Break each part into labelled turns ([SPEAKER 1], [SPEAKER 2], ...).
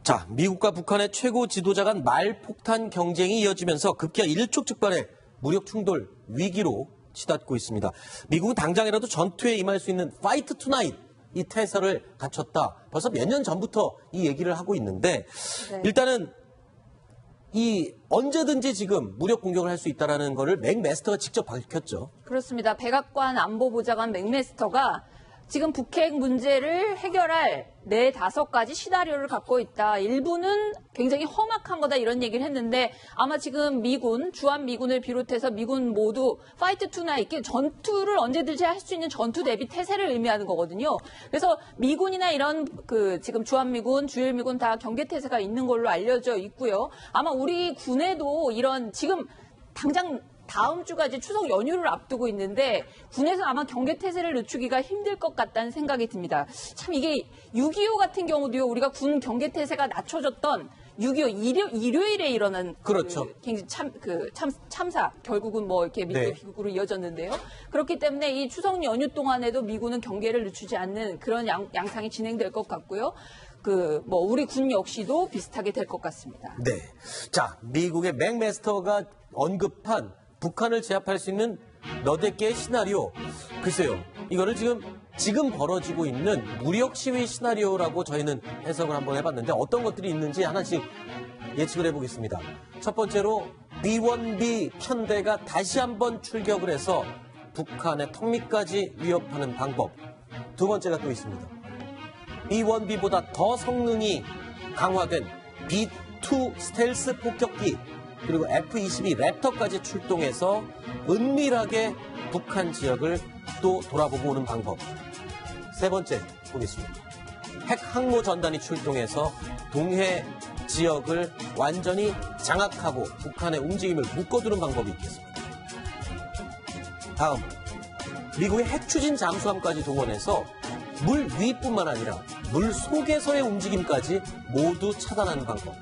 [SPEAKER 1] 자, 미국과 북한의 최고 지도자 간 말폭탄 경쟁이 이어지면서 급기야 일촉즉발의 무력 충돌 위기로 치닫고 있습니다. 미국은 당장이라도 전투에 임할 수 있는 파이트 투나잇 이 태세를 갖췄다. 벌써 몇 년 전부터 이 얘기를 하고 있는데
[SPEAKER 2] 네.
[SPEAKER 1] 일단은 이 언제든지 지금 무력 공격을 할 수 있다는 거를 맥메스터가 직접 밝혔죠.
[SPEAKER 2] 그렇습니다. 백악관 안보보좌관 맥메스터가 지금 북핵 문제를 해결할 4-5가지 시나리오를 갖고 있다. 일부는 굉장히 험악한 거다 이런 얘기를 했는데 아마 지금 미군, 주한미군을 비롯해서 미군 모두 파이트 투나잇, 전투를 언제든지 할 수 있는 전투 대비 태세를 의미하는 거거든요. 그래서 미군이나 이런 지금 주한미군, 주일미군 다 경계태세가 있는 걸로 알려져 있고요. 아마 우리 군에도 이런 지금 당장 다음 주가 이제 추석 연휴를 앞두고 있는데 군에서 아마 경계태세를 늦추기가 힘들 것 같다는 생각이 듭니다. 참 이게 6.25 같은 경우도요. 우리가 군 경계태세가 낮춰졌던 6.25 일요일에 일어난
[SPEAKER 1] 그렇죠.
[SPEAKER 2] 참사 결국은 뭐 이렇게 미국의 비극으로 이어졌는데요. 그렇기 때문에 이 추석 연휴 동안에도 미군은 경계를 늦추지 않는 그런 양상이 진행될 것 같고요. 우리 군 역시도 비슷하게 될 것 같습니다.
[SPEAKER 1] 네. 자, 미국의 맥메스터가 언급한 북한을 제압할 수 있는 너댓 개의 시나리오. 글쎄요. 이거를 지금 벌어지고 있는 무력 시위 시나리오라고 저희는 해석을 한번 해봤는데 어떤 것들이 있는지 하나씩 예측을 해보겠습니다. 첫 번째로 B-1B 편대가 다시 한번 출격을 해서 북한의 턱밑까지 위협하는 방법. 두 번째가 또 있습니다. B-1B보다 더 성능이 강화된 B-2 스텔스 폭격기 그리고 F-22 랩터까지 출동해서 은밀하게 북한 지역을 또 돌아보고 오는 방법. 세 번째 보겠습니다. 핵 항모 전단이 출동해서 동해 지역을 완전히 장악하고 북한의 움직임을 묶어두는 방법이 있겠습니다. 다음, 미국의 핵 추진 잠수함까지 동원해서 물 위뿐만 아니라 물 속에서의 움직임까지 모두 차단하는 방법.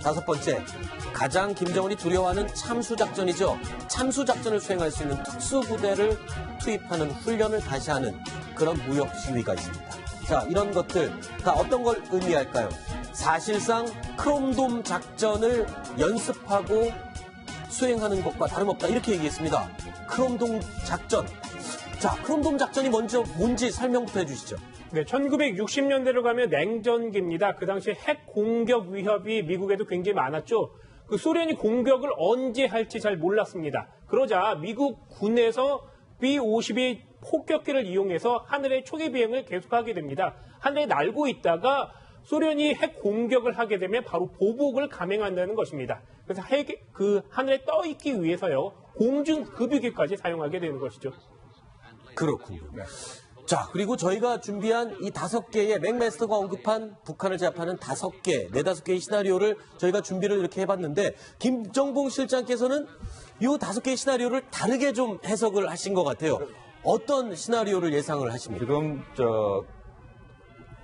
[SPEAKER 1] 다섯 번째, 가장 김정은이 두려워하는 참수작전이죠. 참수작전을 수행할 수 있는 특수부대를 투입하는 훈련을 다시 하는 그런 무력 시위가 있습니다. 자, 이런 것들 다 어떤 걸 의미할까요? 사실상 크롬돔 작전을 연습하고 수행하는 것과 다름없다 이렇게 얘기했습니다. 크롬돔 작전. 자, 크롬돔 작전이 먼저 뭔지 설명부터 해주시죠.
[SPEAKER 3] 네, 1960년대로 가면 냉전기입니다. 그 당시에 핵 공격 위협이 미국에도 굉장히 많았죠. 소련이 공격을 언제 할지 잘 몰랐습니다. 그러자 미국 군에서 B-52 폭격기를 이용해서 하늘의 초계 비행을 계속하게 됩니다. 하늘에 날고 있다가 소련이 핵 공격을 하게 되면 바로 보복을 감행한다는 것입니다. 그래서 하늘에 떠 있기 위해서요, 공중 급유기까지 사용하게 되는 것이죠.
[SPEAKER 1] 그렇군요. 네. 자, 그리고 저희가 준비한 이 5개의 맥메스터가 언급한 북한을 제압하는 5개, 4-5개의 시나리오를 저희가 준비를 이렇게 해봤는데 김정봉 실장께서는 이 5개의 시나리오를 다르게 좀 해석을 하신 것 같아요. 어떤 시나리오를 예상을 하십니까?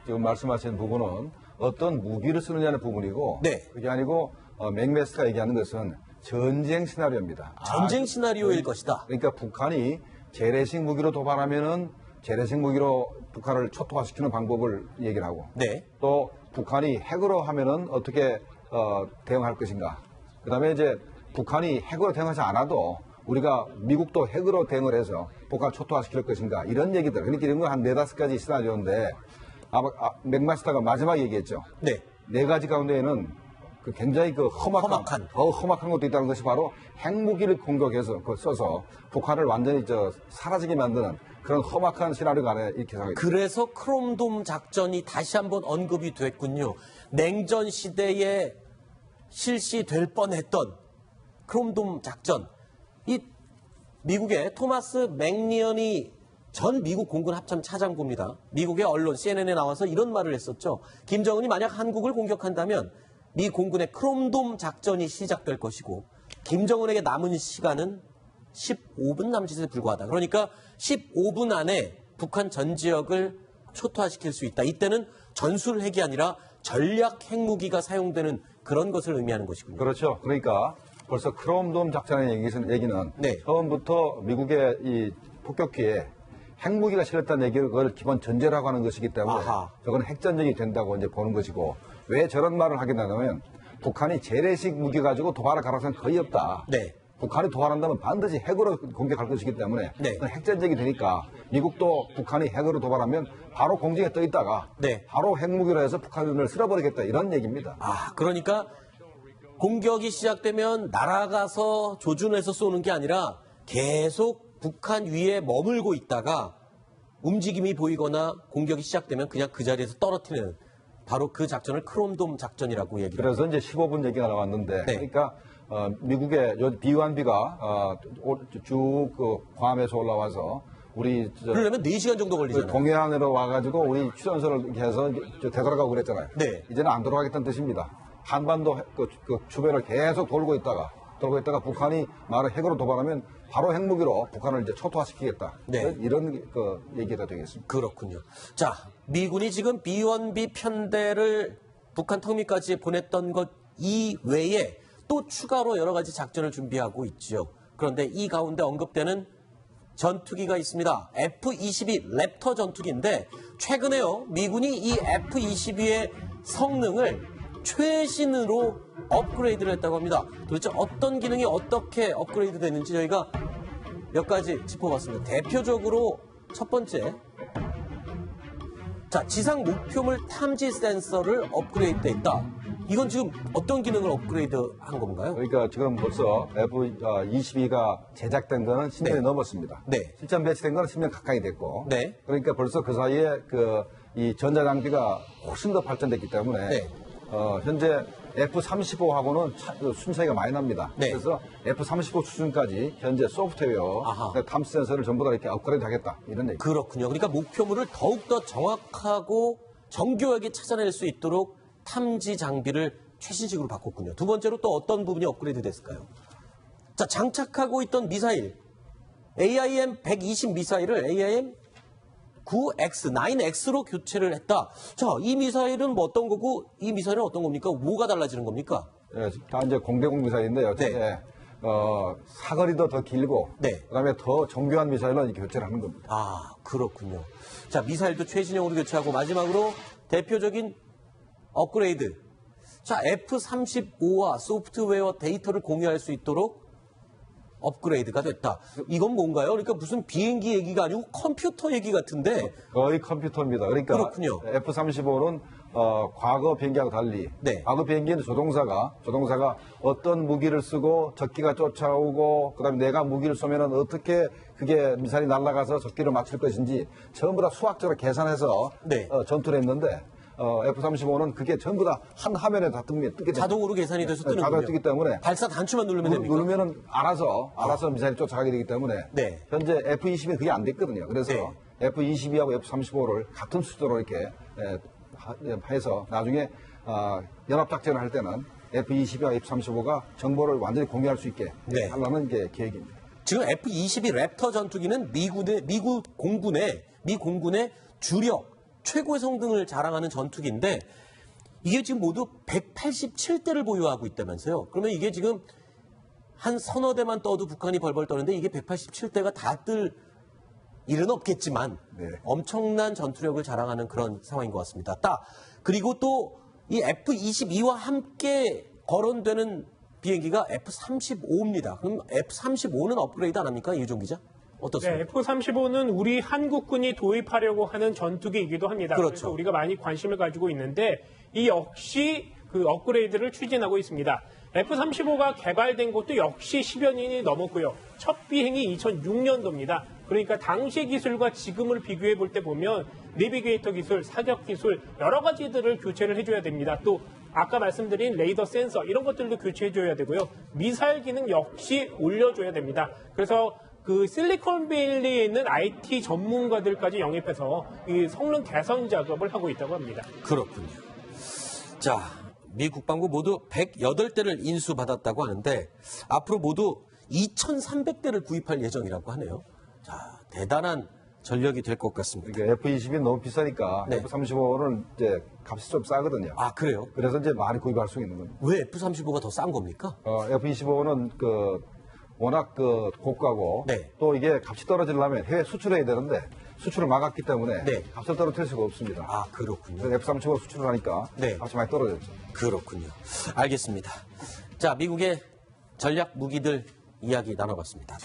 [SPEAKER 4] 지금 말씀하신 부분은 어떤 무기를 쓰느냐는 부분이고
[SPEAKER 1] 네.
[SPEAKER 4] 그게 아니고 맥메스터가 얘기하는 것은 전쟁 시나리오입니다.
[SPEAKER 1] 전쟁 시나리오일 것이다.
[SPEAKER 4] 그러니까 북한이 재래식 무기로 도발하면은 재래식 무기로 북한을 초토화시키는 방법을 얘기를 하고
[SPEAKER 1] 네.
[SPEAKER 4] 또 북한이 핵으로 하면은 어떻게 대응할 것인가. 그다음에 이제 북한이 핵으로 대응하지 않아도 우리가 미국도 핵으로 대응을 해서 북한을 초토화시킬 것인가 이런 얘기들. 그러니까 이런 건 한 4-5가지 시나리오인데 맥마스터가 마지막에 얘기했죠.
[SPEAKER 1] 네.
[SPEAKER 4] 4가지 가운데에는 굉장히 험악한 것도 있다는 것이 바로 핵무기를 공격해서 써서 북한을 완전히 사라지게 만드는 그런 험악한 시나리오가 안에 이렇게 생각합니다.
[SPEAKER 1] 그래서 크롬돔 작전이 다시 한번 언급이 됐군요. 냉전 시대에 실시될 뻔했던 크롬돔 작전. 이 미국의 토마스 맥니언이 전 미국 공군 합참 차장부입니다. 미국의 언론 CNN에 나와서 이런 말을 했었죠. 김정은이 만약 한국을 공격한다면 미 공군의 크롬돔 작전이 시작될 것이고 김정은에게 남은 시간은 15분 남짓에 불과하다. 그러니까 15분 안에 북한 전 지역을 초토화시킬 수 있다. 이때는 전술 핵이 아니라 전략 핵무기가 사용되는 그런 것을 의미하는 것이군요.
[SPEAKER 4] 그렇죠. 그러니까 벌써 크롬돔 작전의 얘기는
[SPEAKER 1] 네.
[SPEAKER 4] 처음부터 미국의 이 폭격기에 핵무기가 실렸다는 얘기를 그걸 기본 전제라고 하는 것이기 때문에
[SPEAKER 1] 아하.
[SPEAKER 4] 저건 핵전쟁이 된다고 이제 보는 것이고 왜 저런 말을 하게 되냐면 북한이 재래식 무기 가지고 도발할 가능성은 거의 없다.
[SPEAKER 1] 네.
[SPEAKER 4] 북한이 도발한다면 반드시 핵으로 공격할 것이기 때문에
[SPEAKER 1] 네.
[SPEAKER 4] 핵전쟁이 되니까 미국도 북한이 핵으로 도발하면 바로 공중에 떠 있다가
[SPEAKER 1] 네.
[SPEAKER 4] 바로 핵무기로 해서 북한을 쓸어버리겠다 이런 얘기입니다.
[SPEAKER 1] 아, 그러니까 공격이 시작되면 날아가서 조준해서 쏘는 게 아니라 계속 북한 위에 머물고 있다가 움직임이 보이거나 공격이 시작되면 그냥 그 자리에서 떨어뜨리는 바로 그 작전을 크롬돔 작전이라고 얘기를
[SPEAKER 4] 그래서 이제 15분 얘기가 나왔는데
[SPEAKER 1] 네.
[SPEAKER 4] 그러니까 미국의 B-1B가 쭉 괌에서 올라와서 우리
[SPEAKER 1] 그러려면 4시간 정도 걸리잖아요.
[SPEAKER 4] 동해안으로 와가지고 우리 휴전선을 이렇게 해서 되돌아가고 그랬잖아요.
[SPEAKER 1] 네.
[SPEAKER 4] 이제는 안 돌아가겠다는 뜻입니다. 한반도 그 주변을 계속 돌고 있다가 북한이 말을 핵으로 도발하면 바로 핵무기로 북한을 이제 초토화시키겠다.
[SPEAKER 1] 네.
[SPEAKER 4] 이런 그 얘기가 되겠습니다.
[SPEAKER 1] 그렇군요. 자, 미군이 지금 B-1B 편대를 북한 턱밑까지 보냈던 것 이외에 또 추가로 여러 가지 작전을 준비하고 있죠. 그런데 이 가운데 언급되는 전투기가 있습니다. F-22 랩터 전투기인데 최근에요. 미군이 이 F-22의 성능을 최신으로 업그레이드를 했다고 합니다. 도대체 어떤 기능이 어떻게 업그레이드 됐는지 저희가 몇 가지 짚어봤습니다. 대표적으로 첫 번째, 자, 지상 목표물 탐지 센서를 업그레이드 했다. 이건 지금 어떤 기능을 업그레이드 한 건가요?
[SPEAKER 4] 그러니까 지금 벌써 F-22가 제작된 거는 10년이
[SPEAKER 1] 네.
[SPEAKER 4] 넘었습니다.
[SPEAKER 1] 네.
[SPEAKER 4] 실전 배치된 거는 10년 가까이 됐고.
[SPEAKER 1] 네.
[SPEAKER 4] 그러니까 벌써 그 사이에 이 전자장비가 훨씬 더 발전됐기 때문에
[SPEAKER 1] 네.
[SPEAKER 4] 현재 F-35하고는 순차이가 많이 납니다.
[SPEAKER 1] 네.
[SPEAKER 4] 그래서 F-35 수준까지 현재 소프트웨어,
[SPEAKER 1] 아하.
[SPEAKER 4] 탐지 센서를 전부 다 이렇게 업그레이드 하겠다. 이런 얘기.
[SPEAKER 1] 그렇군요. 그러니까 목표물을 더욱더 정확하고 정교하게 찾아낼 수 있도록 탐지 장비를 최신식으로 바꿨군요. 두 번째로 또 어떤 부분이 업그레이드 됐을까요? 자, 장착하고 있던 미사일 AIM-120 미사일을 AIM-9X, 9X로 교체를 했다. 자, 이 미사일은 뭐 어떤 거고 이 미사일은 어떤 겁니까? 뭐가 달라지는 겁니까?
[SPEAKER 4] 예, 다 이제 공대공 미사일인데요.
[SPEAKER 1] 네.
[SPEAKER 4] 사거리도 더 길고,
[SPEAKER 1] 네.
[SPEAKER 4] 그다음에 더 정교한 미사일로 이렇게 교체를 하는 겁니다.
[SPEAKER 1] 아, 그렇군요. 자, 미사일도 최신형으로 교체하고 마지막으로 대표적인 업그레이드. 자, F-35와 소프트웨어 데이터를 공유할 수 있도록 업그레이드가 됐다. 이건 뭔가요? 그러니까 무슨 비행기 얘기가 아니고 컴퓨터 얘기 같은데.
[SPEAKER 4] 거의 컴퓨터입니다. 그러니까
[SPEAKER 1] 그렇군요.
[SPEAKER 4] F-35는 과거 비행기하고 달리
[SPEAKER 1] 네.
[SPEAKER 4] 과거 비행기는 조종사가 어떤 무기를 쓰고 적기가 쫓아오고 그다음에 내가 무기를 쏘면은 어떻게 그게 미사일이 날아가서 적기를 맞출 것인지 전부 다 수학적으로 계산해서
[SPEAKER 1] 네.
[SPEAKER 4] 전투를 했는데 F-35는 그게 전부 다 한 화면에 다 뜨게 됩니다.
[SPEAKER 1] 자동으로 계산이 돼서 뜨는군요.
[SPEAKER 4] 자동으로 뜨기 때문에
[SPEAKER 1] 발사 단추만 누르면 됩니까?
[SPEAKER 4] 누르면은 알아서 미사일이 쫓아가게 되기 때문에
[SPEAKER 1] 네.
[SPEAKER 4] 현재 F-22는 그게 안 됐거든요. 그래서
[SPEAKER 1] 네.
[SPEAKER 4] F-22하고 F-35를 같은 수준으로 이렇게 해서 나중에 연합작전을 할 때는 F-22와 F-35가 정보를 완전히 공유할 수 있게
[SPEAKER 1] 네.
[SPEAKER 4] 하려는 게 계획입니다.
[SPEAKER 1] 지금 F-22 랩터 전투기는 미 공군의 주력 최고의 성능을 자랑하는 전투기인데 이게 지금 모두 187대를 보유하고 있다면서요. 그러면 이게 지금 한 서너 대만 떠도 북한이 벌벌 떠는데 이게 187대가 다 뜰 일은 없겠지만
[SPEAKER 4] 네.
[SPEAKER 1] 엄청난 전투력을 자랑하는 그런 상황인 것 같습니다. 그리고 또 이 F-22와 함께 거론되는 비행기가 F-35입니다. 그럼 F-35는 업그레이드 안 합니까? 이유종 기자? 어떻습니까?
[SPEAKER 3] 네, F-35는 우리 한국군이 도입하려고 하는 전투기이기도 합니다.
[SPEAKER 1] 그렇죠.
[SPEAKER 3] 그래서 우리가 많이 관심을 가지고 있는데 이 역시 그 업그레이드를 추진하고 있습니다. F-35가 개발된 것도 역시 10여 년이 넘었고요. 첫 비행이 2006년도입니다. 그러니까 당시 기술과 지금을 비교해 볼 때 보면 내비게이터 기술, 사격 기술 여러 가지들을 교체를 해줘야 됩니다. 또 아까 말씀드린 레이더 센서 이런 것들도 교체해줘야 되고요. 미사일 기능 역시 올려줘야 됩니다. 그래서 그 실리콘밸리에 있는 IT 전문가들까지 영입해서 이 성능 개선 작업을 하고 있다고 합니다.
[SPEAKER 1] 그렇군요. 자, 미 국방부 모두 108대를 인수받았다고 하는데 앞으로 모두 2,300대를 구입할 예정이라고 하네요. 자, 대단한 전력이 될 것 같습니다.
[SPEAKER 4] 그러니까 F-22는 너무 비싸니까
[SPEAKER 1] 네.
[SPEAKER 4] F-35는 이제 값이 좀 싸거든요.
[SPEAKER 1] 아, 그래요?
[SPEAKER 4] 그래서 이제 많이 구입할 수 있는 겁니다.
[SPEAKER 1] 왜 F-35가 더 싼 겁니까?
[SPEAKER 4] F-25는 워낙 그 고가고
[SPEAKER 1] 네.
[SPEAKER 4] 또 이게 값이 떨어지려면 해외 수출해야 되는데 수출을 막았기 때문에
[SPEAKER 1] 네.
[SPEAKER 4] 값을 떨어뜨릴 수가 없습니다.
[SPEAKER 1] 아, 그렇군요.
[SPEAKER 4] 그래서 F-35로 수출을 하니까
[SPEAKER 1] 네.
[SPEAKER 4] 값이 많이 떨어졌죠.
[SPEAKER 1] 그렇군요. 알겠습니다. 자, 미국의 전략 무기들 이야기 나눠봤습니다.